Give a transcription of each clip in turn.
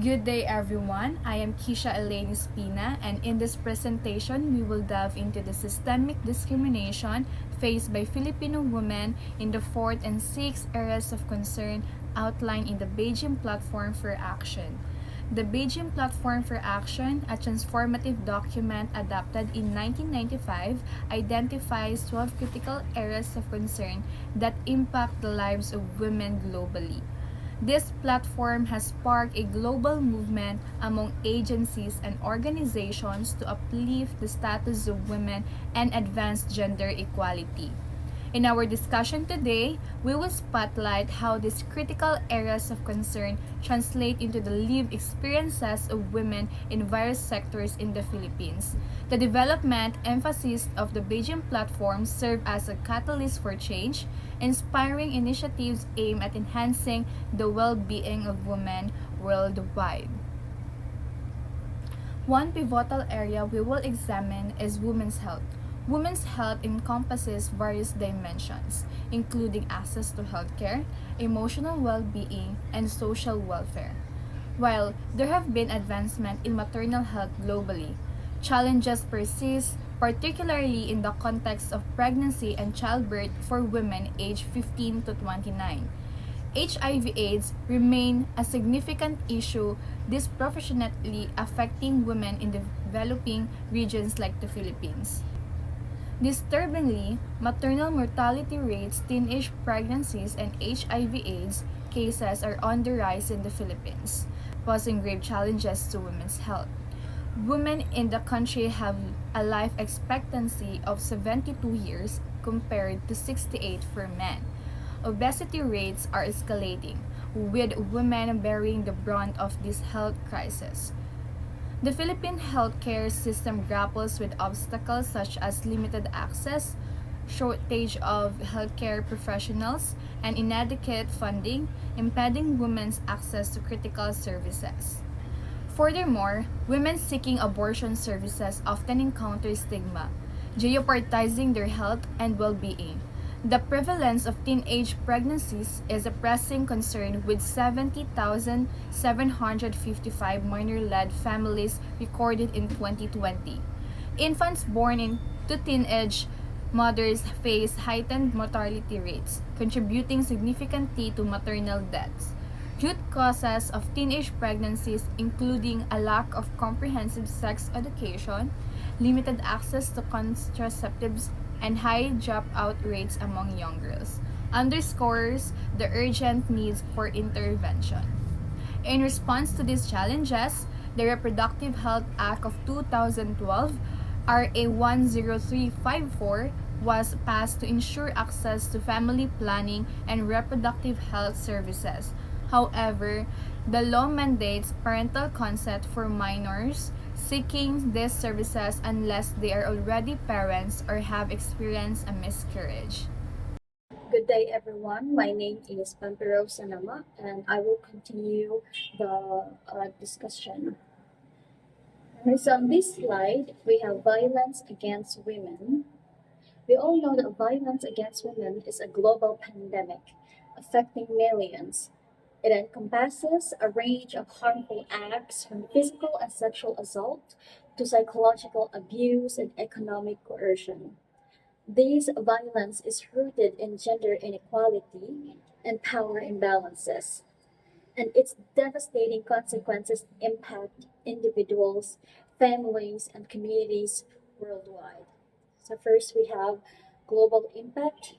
Good day, everyone. I am Kisha Elaine Espina, and in this presentation, we will delve into the systemic discrimination faced by Filipino women in the fourth and sixth areas of concern outlined in the Beijing Platform for Action. The Beijing Platform for Action, a transformative document adopted in 1995, identifies 12 critical areas of concern that impact the lives of women globally. This platform has sparked a global movement among agencies and organizations to uplift the status of women and advance gender equality. In our discussion today, we will spotlight how these critical areas of concern translate into the lived experiences of women in various sectors in the Philippines. The development emphasis of the Beijing platform serve as a catalyst for change, inspiring initiatives aimed at enhancing the well-being of women worldwide. One pivotal area we will examine is women's health. Women's health encompasses various dimensions, including access to healthcare, emotional well-being, and social welfare. While there have been advancements in maternal health globally, challenges persist, particularly in the context of pregnancy and childbirth for women aged 15 to 29. HIV/AIDS remain a significant issue disproportionately affecting women in developing regions like the Philippines. Disturbingly, maternal mortality rates, teenage pregnancies, and HIV/AIDS cases are on the rise in the Philippines, posing grave challenges to women's health. Women in the country have a life expectancy of 72 years compared to 68 for men. Obesity rates are escalating, with women bearing the brunt of this health crisis. The Philippine healthcare system grapples with obstacles such as limited access, shortage of healthcare professionals, and inadequate funding, impeding women's access to critical services. Furthermore, women seeking abortion services often encounter stigma, jeopardizing their health and well-being. The prevalence of teenage pregnancies is a pressing concern with 70,755 minor-led families recorded in 2020. Infants born into teenage mothers face heightened mortality rates, contributing significantly to maternal deaths. Root causes of teenage pregnancies including a lack of comprehensive sex education, limited access to contraceptives, and high dropout rates among young girls, underscores the urgent needs for intervention. In response to these challenges, the Reproductive Health Act of 2012, RA 10354, was passed to ensure access to family planning and reproductive health services. However, the law mandates parental consent for minors seeking these services unless they are already parents or have experienced a miscarriage. Good day, everyone. My name is Pampero Sanama, and I will continue the discussion. Okay, so on this slide, we have violence against women. We all know that violence against women is a global pandemic affecting millions. It encompasses a range of harmful acts from physical and sexual assault to psychological abuse and economic coercion. This violence is rooted in gender inequality and power imbalances, and its devastating consequences impact individuals, families, and communities worldwide. So, first we have global impact.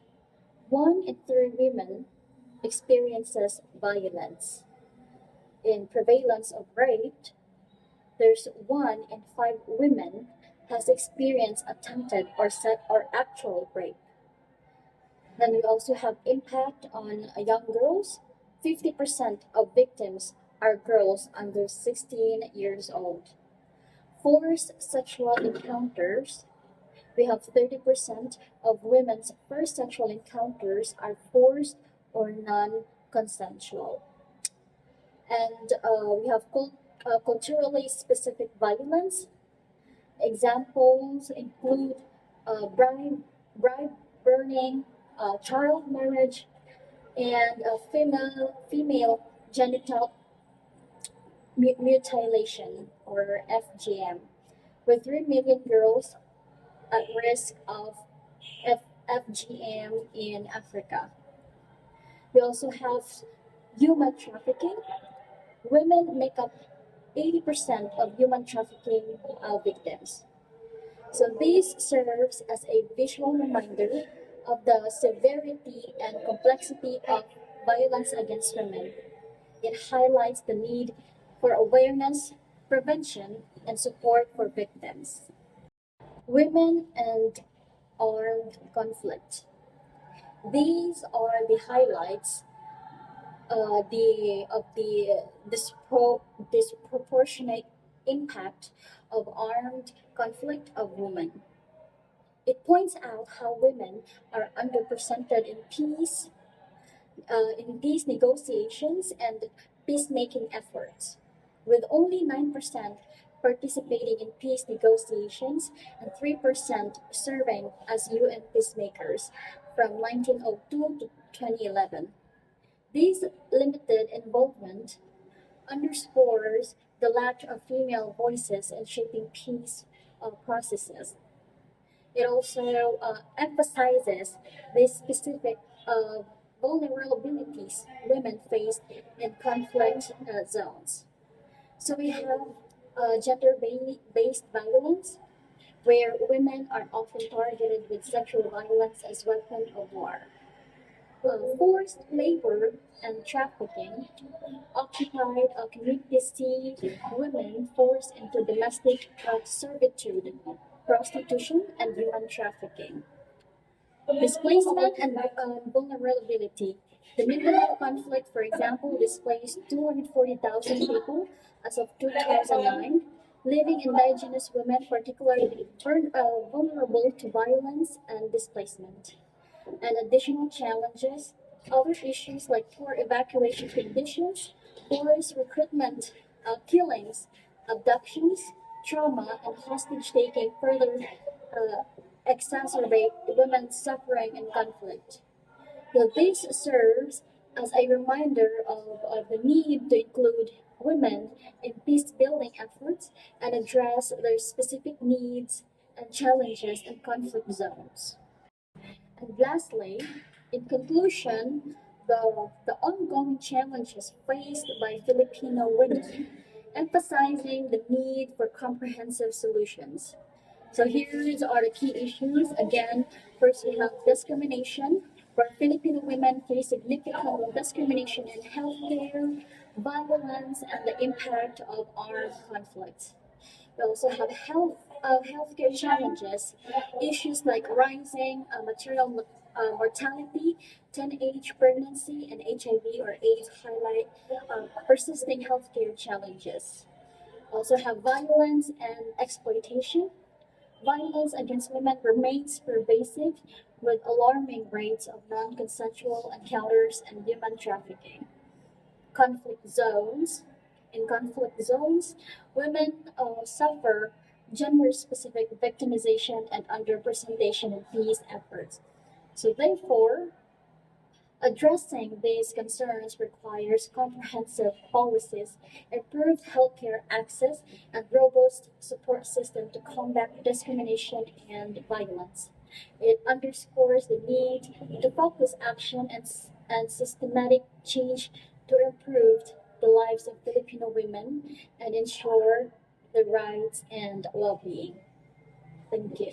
1 in 3 women experiences violence. In prevalence of rape, there's 1 in 5 women has experienced attempted or actual rape. Then we also have impact on young girls. 50% of victims are girls under 16 years old. Forced sexual encounters. We have 30% of women's first sexual encounters are forced or non consensual. And we have culturally specific violence. Examples include bride burning, child marriage, and female genital mutilation, or FGM, with 3 million girls at risk of FGM in Africa. We also have human trafficking. Women make up 80% of human trafficking victims. So this serves as a visual reminder of the severity and complexity of violence against women. It highlights the need for awareness, prevention, and support for victims. Women and armed conflict. These are the highlights of the disproportionate impact of armed conflict of women. It points out how women are underrepresented in peace negotiations and peacemaking efforts, with only 9% participating in peace negotiations and 3% serving as UN peacemakers from 1902 to 2011. This limited involvement underscores the lack of female voices in shaping peace processes. It also emphasizes the specific vulnerabilities women face in conflict zones. So we have gender-based violence, where women are often targeted with sexual violence as weapon of war. Forced labor and trafficking. Occupied communities see women forced into domestic servitude, prostitution, and human trafficking. Displacement and vulnerability. The Middle East conflict, for example, displaced 240,000 people as of 2009, leaving indigenous women particularly vulnerable to violence and displacement. And additional challenges, other issues like poor evacuation conditions, forced recruitment, killings, abductions, trauma, and hostage taking further exacerbate women's suffering in conflict. So this serves as a reminder of the need to include women in peace building efforts and address their specific needs and challenges in conflict zones. And lastly, in conclusion, the ongoing challenges faced by Filipino women, emphasizing the need for comprehensive solutions. So here are the key issues. Again, first we have discrimination, where Filipino women face significant discrimination in healthcare, violence, and the impact of armed conflicts. We also have healthcare challenges, issues like rising maternal mortality, teenage pregnancy, and HIV or AIDS highlight persisting healthcare challenges. Also have violence and exploitation. Violence against women remains pervasive, with alarming rates of non-consensual encounters and human trafficking. Conflict zones. In conflict zones, women suffer gender specific victimization and underrepresentation in peace efforts. So, therefore, addressing these concerns requires comprehensive policies, improved healthcare access, and robust support system to combat discrimination and violence. It underscores the need to focus action and systematic change to improve the lives of Filipino women and ensure their rights and well-being. Thank you.